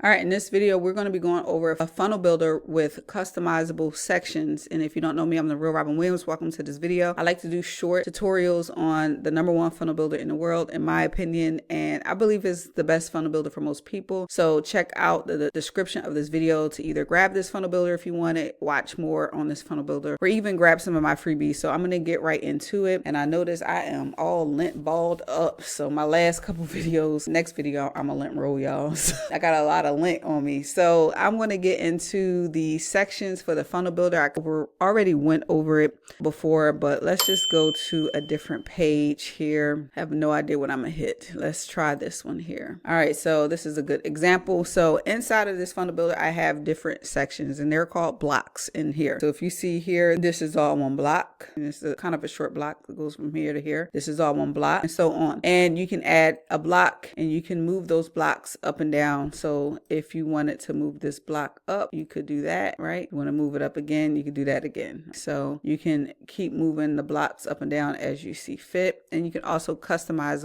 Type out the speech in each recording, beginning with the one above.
All right, in this video, we're going to be going over a funnel builder with customizable sections. And if you don't know me, I'm the real Robin Williams. Welcome to this video. I like to do short tutorials on the #1 funnel builder in the world, in my opinion, and I believe is the best funnel builder for most people. So check out the description of this video to either grab this funnel builder if you want it, watch more on this funnel builder, or even grab some of my freebies. So I'm going to get right into it. And I notice I am all lint balled up. So my last couple videos, next video, I'm a lint roll, y'all. So I got a lot of lint on me. So I'm going to get into the sections for the funnel builder. I already went over it before, but let's just go to a different page here. I have no idea what I'm gonna hit. Let's try this one here. All right, so this is a good example. So inside of this funnel builder, I have different sections and they're called blocks in here. So if you see here, this is all one block. And it's kind of a short block that goes from here to here. This is all one block and so on. And you can add a block and you can move those blocks up and down. So if you wanted to move this block up, you could do that, right? You want to move it up again, you could do that again. So you can keep moving the blocks up and down as you see fit. And you can also customize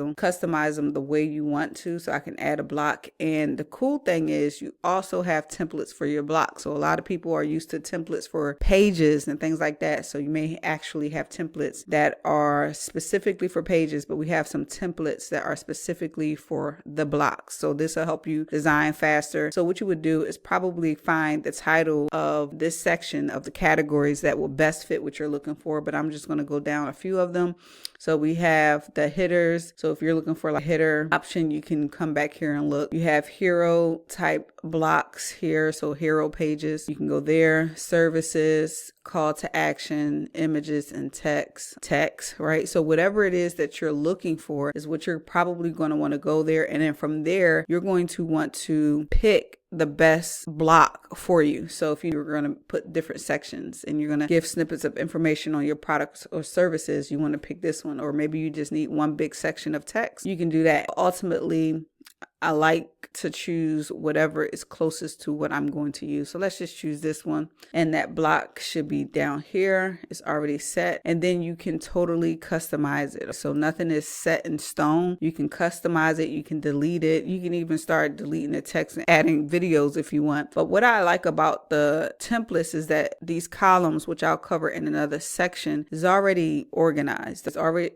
them the way you want to. So I can add a block. And the cool thing is you also have templates for your block. So a lot of people are used to templates for pages and things like that. So you may actually have templates that are specifically for pages, but we have some templates that are specifically for the blocks. So this will help you design faster. So what you would do is probably find the title of this section of the categories that will best fit what you're looking for. But I'm just going to go down a few of them. So we have the headers. So if you're looking for like a header option, you can come back here and look. You have hero type blocks here. So hero pages, you can go there. Services, call to action, images, and text, right? So whatever it is that you're looking for is what you're probably going to want to go there. And then from there, you're going to want to pick the best block for you. So if you're going to put different sections and you're going to give snippets of information on your products or services, you want to pick this one, or maybe you just need one big section of text, you can do that. Ultimately, I like to choose whatever is closest to what I'm going to use. So let's just choose this one. And that block should be down here. It's already set. And then you can totally customize it. So nothing is set in stone. You can customize it. You can delete it. You can even start deleting the text and adding videos if you want. But what I like about the templates is that these columns, which I'll cover in another section, is already organized. It's already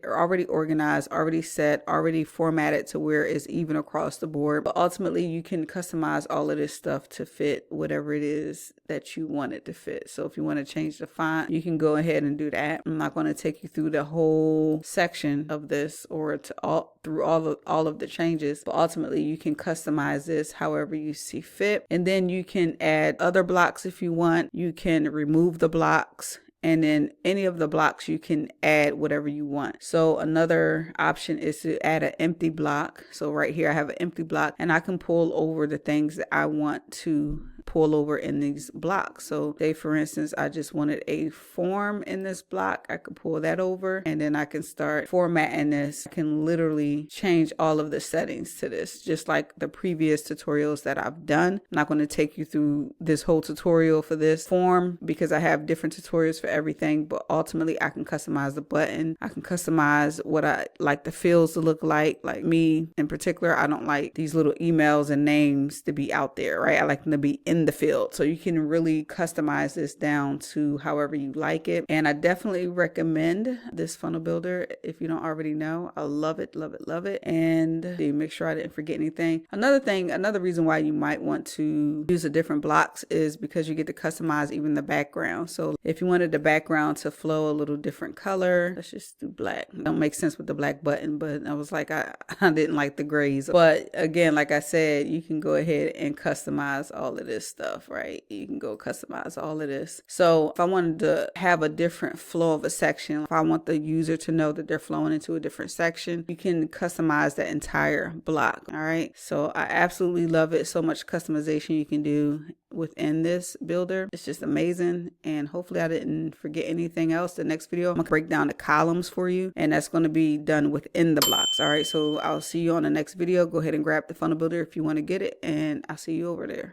organized, already set, already formatted to where it's even across the board. But ultimately you can customize all of this stuff to fit whatever it is that you want it to fit. So if you want to change the font, you can go ahead and do that. I'm not going to take you through the whole section of this or through all of the changes, but ultimately you can customize this however you see fit. And then you can add other blocks if you want. You can remove the blocks. And then any of the blocks, you can add whatever you want. So another option is to add an empty block. So right here, I have an empty block and I can pull over the things that I want to pull over in these blocks. So say for instance, I just wanted a form in this block. I could pull that over and then I can start formatting this. I can literally change all of the settings to this, just like the previous tutorials that I've done. I'm not going to take you through this whole tutorial for this form because I have different tutorials for everything, but ultimately I can customize the button. I can customize what I like the fields to look like. Like me in particular, I don't like these little emails and names to be out there, right? I like them to be in the field. So you can really customize this down to however you like it. And I definitely recommend this funnel builder if you don't already know. I love it, love it, love it. And make sure I didn't forget anything. Another reason why you might want to use a different blocks is because you get to customize even the background. So if you wanted the background to flow a little different color, let's just do black. It don't make sense with the black button, but I was like, I didn't like the grays. But again, like I said, you can go ahead and customize all of this stuff, right? You can go customize all of this. So if I wanted to have a different flow of a section, if I want the user to know that they're flowing into a different section, you can customize that entire block. All right. So I absolutely love it. So much customization you can do within this builder. It's just amazing. And hopefully I didn't forget anything else. The next video, I'm gonna break down the columns for you, and that's going to be done within the blocks. All right. So I'll see you on the next video. Go ahead and grab the funnel builder if you want to get it, and I'll see you over there.